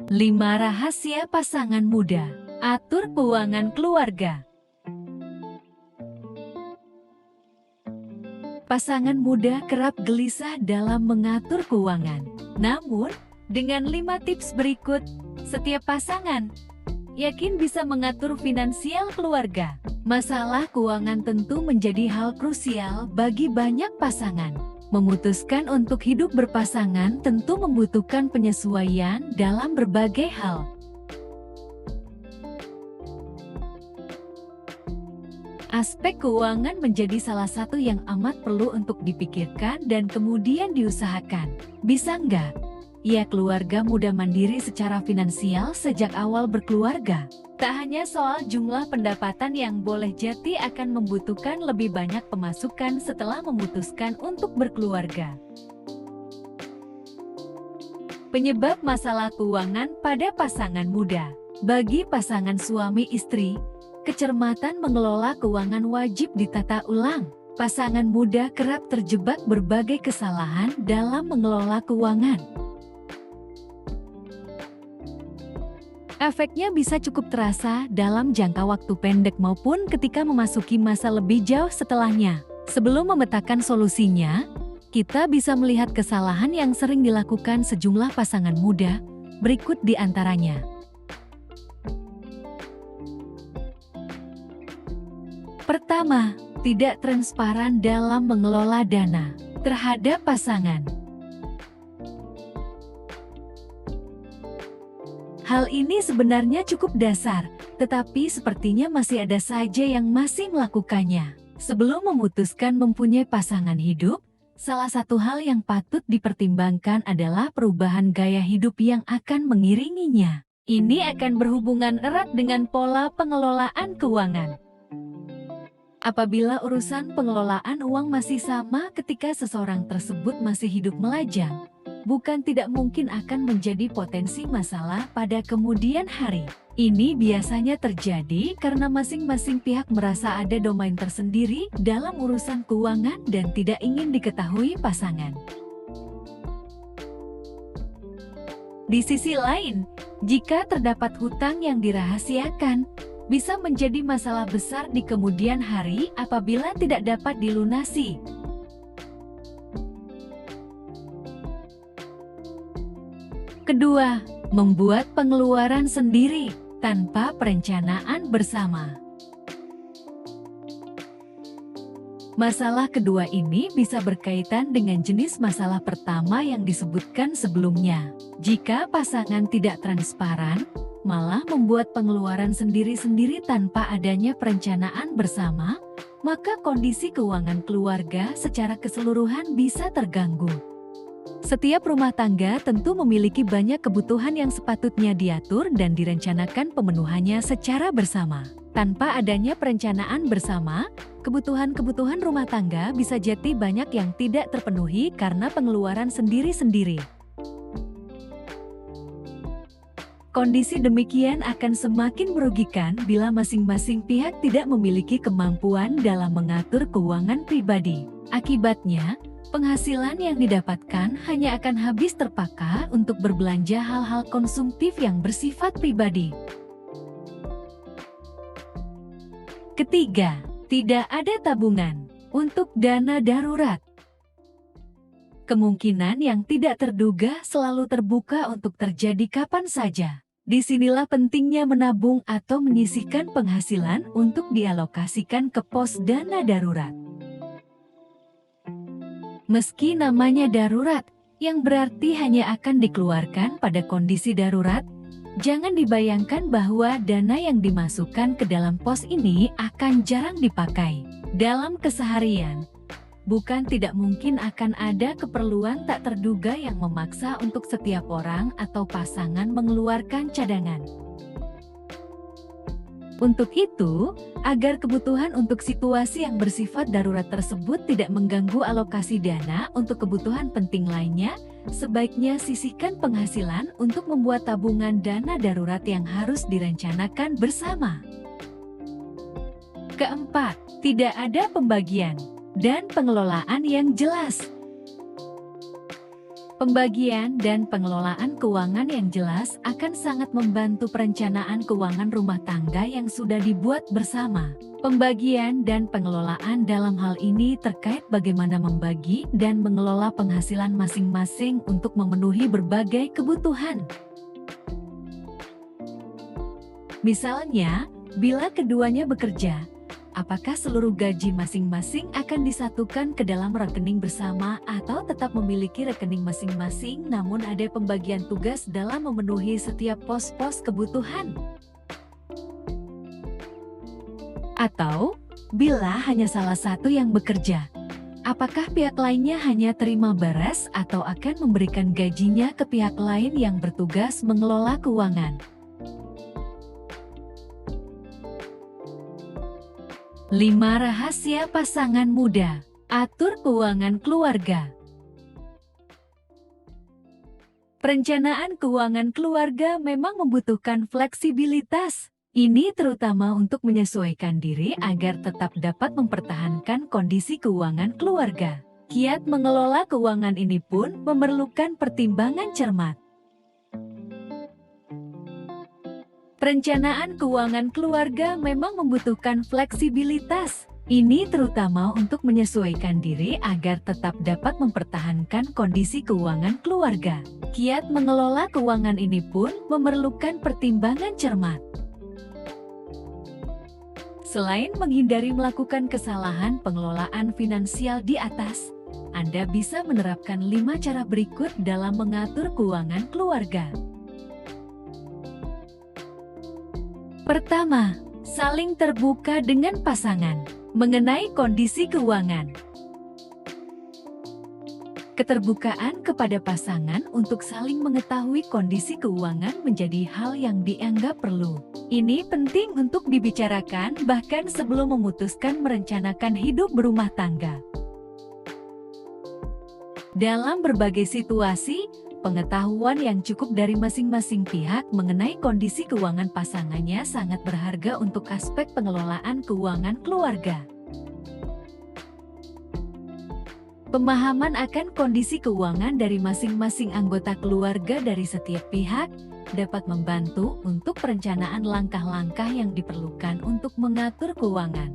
5 rahasia pasangan muda. Atur keuangan keluarga. Pasangan muda kerap gelisah dalam mengatur keuangan. Namun, dengan 5 tips berikut, setiap pasangan yakin bisa mengatur finansial keluarga. Masalah keuangan tentu menjadi hal krusial bagi banyak pasangan. Memutuskan untuk hidup berpasangan tentu membutuhkan penyesuaian dalam berbagai hal. Aspek keuangan menjadi salah satu yang amat perlu untuk dipikirkan dan kemudian diusahakan. Bisa nggak ya keluarga muda mandiri secara finansial sejak awal berkeluarga? Tak hanya soal jumlah pendapatan yang boleh jadi akan membutuhkan lebih banyak pemasukan setelah memutuskan untuk berkeluarga. Penyebab masalah keuangan pada pasangan muda. Bagi pasangan suami istri, kecermatan mengelola keuangan wajib ditata ulang. Pasangan muda kerap terjebak berbagai kesalahan dalam mengelola keuangan. Efeknya bisa cukup terasa dalam jangka waktu pendek maupun ketika memasuki masa lebih jauh setelahnya. Sebelum memetakan solusinya, kita bisa melihat kesalahan yang sering dilakukan sejumlah pasangan muda. Berikut di antaranya. Pertama, tidak transparan dalam mengelola dana terhadap pasangan. Hal ini sebenarnya cukup dasar, tetapi sepertinya masih ada saja yang masih melakukannya. Sebelum memutuskan mempunyai pasangan hidup, salah satu hal yang patut dipertimbangkan adalah perubahan gaya hidup yang akan mengiringinya. Ini akan berhubungan erat dengan pola pengelolaan keuangan. Apabila urusan pengelolaan uang masih sama ketika seseorang tersebut masih hidup melajang, bukan tidak mungkin akan menjadi potensi masalah pada kemudian hari. Ini biasanya terjadi karena masing-masing pihak merasa ada domain tersendiri dalam urusan keuangan dan tidak ingin diketahui pasangan. Di sisi lain, jika terdapat hutang yang dirahasiakan, bisa menjadi masalah besar di kemudian hari apabila tidak dapat dilunasi. Kedua, membuat pengeluaran sendiri tanpa perencanaan bersama. Masalah kedua ini bisa berkaitan dengan jenis masalah pertama yang disebutkan sebelumnya. Jika pasangan tidak transparan, malah membuat pengeluaran sendiri-sendiri tanpa adanya perencanaan bersama, maka kondisi keuangan keluarga secara keseluruhan bisa terganggu. Setiap rumah tangga tentu memiliki banyak kebutuhan yang sepatutnya diatur dan direncanakan pemenuhannya secara bersama. Tanpa adanya perencanaan bersama, kebutuhan-kebutuhan rumah tangga bisa jadi banyak yang tidak terpenuhi karena pengeluaran sendiri-sendiri. Kondisi demikian akan semakin merugikan bila masing-masing pihak tidak memiliki kemampuan dalam mengatur keuangan pribadi. Akibatnya, penghasilan yang didapatkan hanya akan habis terpakai untuk berbelanja hal-hal konsumtif yang bersifat pribadi. Ketiga, tidak ada tabungan untuk dana darurat. Kemungkinan yang tidak terduga selalu terbuka untuk terjadi kapan saja. Disinilah pentingnya menabung atau menyisihkan penghasilan untuk dialokasikan ke pos dana darurat. Meski namanya darurat, yang berarti hanya akan dikeluarkan pada kondisi darurat, jangan dibayangkan bahwa dana yang dimasukkan ke dalam pos ini akan jarang dipakai. Dalam keseharian, bukan tidak mungkin akan ada keperluan tak terduga yang memaksa untuk setiap orang atau pasangan mengeluarkan cadangan. Untuk itu, agar kebutuhan untuk situasi yang bersifat darurat tersebut tidak mengganggu alokasi dana untuk kebutuhan penting lainnya, sebaiknya sisihkan penghasilan untuk membuat tabungan dana darurat yang harus direncanakan bersama. Keempat, tidak ada pembagian dan pengelolaan yang jelas. Pembagian dan pengelolaan keuangan yang jelas akan sangat membantu perencanaan keuangan rumah tangga yang sudah dibuat bersama. Pembagian dan pengelolaan dalam hal ini terkait bagaimana membagi dan mengelola penghasilan masing-masing untuk memenuhi berbagai kebutuhan. Misalnya, bila keduanya bekerja, apakah seluruh gaji masing-masing akan disatukan ke dalam rekening bersama atau tetap memiliki rekening masing-masing namun ada pembagian tugas dalam memenuhi setiap pos-pos kebutuhan? Atau, bila hanya salah satu yang bekerja, apakah pihak lainnya hanya terima beres atau akan memberikan gajinya ke pihak lain yang bertugas mengelola keuangan? 5 rahasia pasangan muda. Atur keuangan keluarga. Perencanaan keuangan keluarga memang membutuhkan fleksibilitas. Ini terutama untuk menyesuaikan diri agar tetap dapat mempertahankan kondisi keuangan keluarga. Kiat mengelola keuangan ini pun memerlukan pertimbangan cermat. Perencanaan keuangan keluarga memang membutuhkan fleksibilitas. Ini terutama untuk menyesuaikan diri agar tetap dapat mempertahankan kondisi keuangan keluarga. Kiat mengelola keuangan ini pun memerlukan pertimbangan cermat. Selain menghindari melakukan kesalahan pengelolaan finansial di atas, Anda bisa menerapkan 5 cara berikut dalam mengatur keuangan keluarga. Pertama, saling terbuka dengan pasangan mengenai kondisi keuangan. Keterbukaan kepada pasangan untuk saling mengetahui kondisi keuangan menjadi hal yang dianggap perlu. Ini penting untuk dibicarakan bahkan sebelum memutuskan merencanakan hidup berumah tangga. Dalam berbagai situasi, pengetahuan yang cukup dari masing-masing pihak mengenai kondisi keuangan pasangannya sangat berharga untuk aspek pengelolaan keuangan keluarga. Pemahaman akan kondisi keuangan dari masing-masing anggota keluarga dari setiap pihak dapat membantu untuk perencanaan langkah-langkah yang diperlukan untuk mengatur keuangan.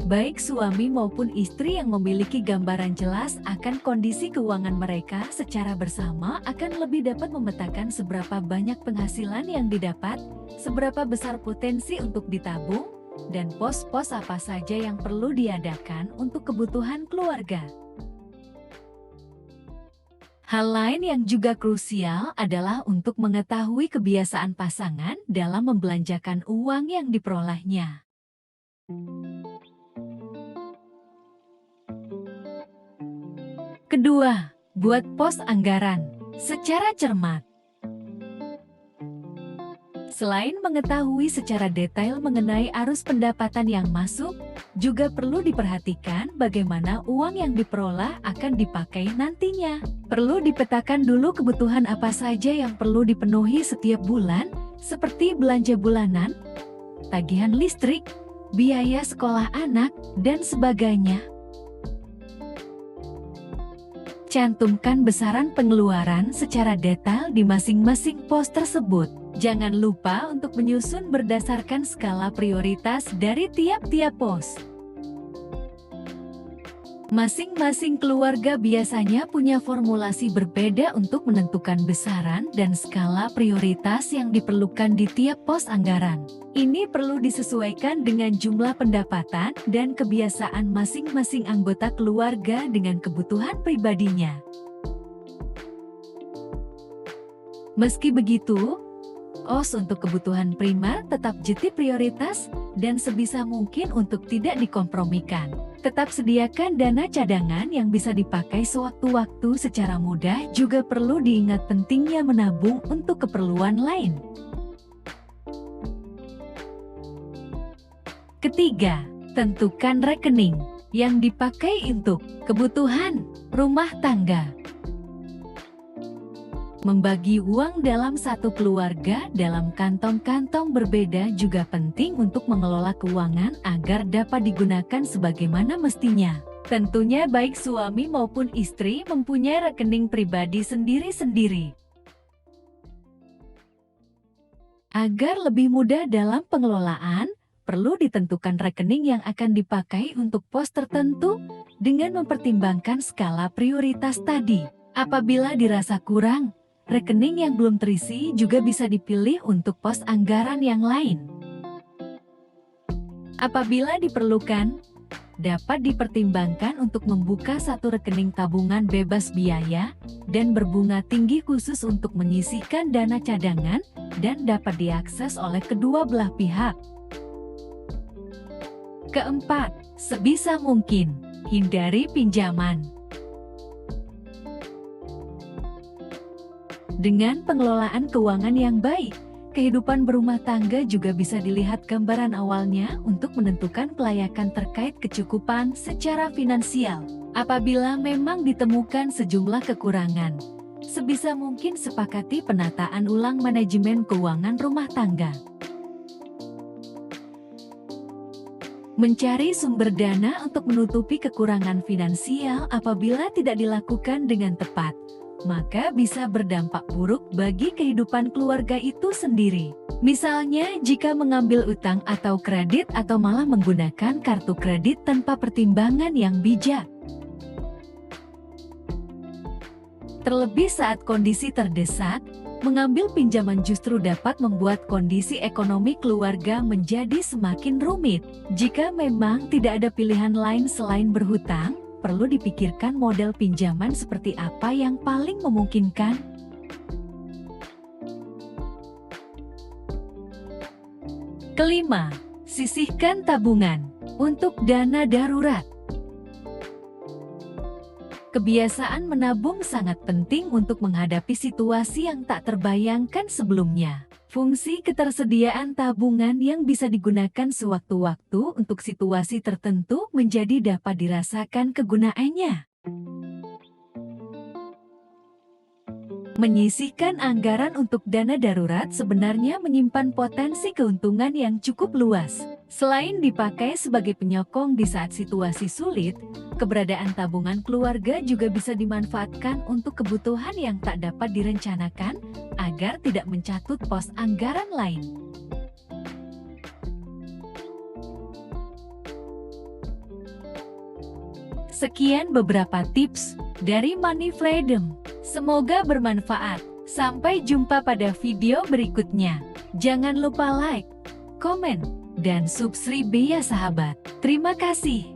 Baik suami maupun istri yang memiliki gambaran jelas akan kondisi keuangan mereka secara bersama akan lebih dapat memetakan seberapa banyak penghasilan yang didapat, seberapa besar potensi untuk ditabung, dan pos-pos apa saja yang perlu diadakan untuk kebutuhan keluarga. Hal lain yang juga krusial adalah untuk mengetahui kebiasaan pasangan dalam membelanjakan uang yang diperolehnya. Kedua, buat pos anggaran secara cermat. Selain mengetahui secara detail mengenai arus pendapatan yang masuk, juga perlu diperhatikan bagaimana uang yang diperoleh akan dipakai nantinya. Perlu dipetakan dulu kebutuhan apa saja yang perlu dipenuhi setiap bulan, seperti belanja bulanan, tagihan listrik, biaya sekolah anak, dan sebagainya. Cantumkan besaran pengeluaran secara detail di masing-masing pos tersebut. Jangan lupa untuk menyusun berdasarkan skala prioritas dari tiap-tiap pos. Masing-masing keluarga biasanya punya formulasi berbeda untuk menentukan besaran dan skala prioritas yang diperlukan di tiap pos anggaran. Ini perlu disesuaikan dengan jumlah pendapatan dan kebiasaan masing-masing anggota keluarga dengan kebutuhan pribadinya. Meski begitu, pos untuk kebutuhan primer tetap jadi prioritas dan sebisa mungkin untuk tidak dikompromikan. Tetap sediakan dana cadangan yang bisa dipakai sewaktu-waktu secara mudah, juga perlu diingat pentingnya menabung untuk keperluan lain. Ketiga, tentukan rekening yang dipakai untuk kebutuhan rumah tangga. Membagi uang dalam satu keluarga dalam kantong-kantong berbeda juga penting untuk mengelola keuangan agar dapat digunakan sebagaimana mestinya. Tentunya baik suami maupun istri mempunyai rekening pribadi sendiri-sendiri. Agar lebih mudah dalam pengelolaan, perlu ditentukan rekening yang akan dipakai untuk pos tertentu dengan mempertimbangkan skala prioritas tadi. Apabila dirasa kurang, rekening yang belum terisi juga bisa dipilih untuk pos anggaran yang lain. Apabila diperlukan, dapat dipertimbangkan untuk membuka satu rekening tabungan bebas biaya dan berbunga tinggi khusus untuk menyisihkan dana cadangan dan dapat diakses oleh kedua belah pihak. Keempat, sebisa mungkin, hindari pinjaman. Dengan pengelolaan keuangan yang baik, kehidupan berumah tangga juga bisa dilihat gambaran awalnya untuk menentukan kelayakan terkait kecukupan secara finansial. Apabila memang ditemukan sejumlah kekurangan, sebisa mungkin sepakati penataan ulang manajemen keuangan rumah tangga. Mencari sumber dana untuk menutupi kekurangan finansial apabila tidak dilakukan dengan tepat, maka bisa berdampak buruk bagi kehidupan keluarga itu sendiri. Misalnya, jika mengambil utang atau kredit atau malah menggunakan kartu kredit tanpa pertimbangan yang bijak. Terlebih saat kondisi terdesak, mengambil pinjaman justru dapat membuat kondisi ekonomi keluarga menjadi semakin rumit. Jika memang tidak ada pilihan lain selain berhutang, perlu dipikirkan model pinjaman seperti apa yang paling memungkinkan. Kelima, sisihkan tabungan untuk dana darurat. Kebiasaan menabung sangat penting untuk menghadapi situasi yang tak terbayangkan sebelumnya. Fungsi ketersediaan tabungan yang bisa digunakan sewaktu-waktu untuk situasi tertentu menjadi dapat dirasakan kegunaannya. Menyisihkan anggaran untuk dana darurat sebenarnya menyimpan potensi keuntungan yang cukup luas. Selain dipakai sebagai penyokong di saat situasi sulit, keberadaan tabungan keluarga juga bisa dimanfaatkan untuk kebutuhan yang tak dapat direncanakan agar tidak mencatut pos anggaran lain. Sekian beberapa tips dari Money Freedom. Semoga bermanfaat. Sampai jumpa pada video berikutnya. Jangan lupa like, komen, dan subscribe ya sahabat. Terima kasih.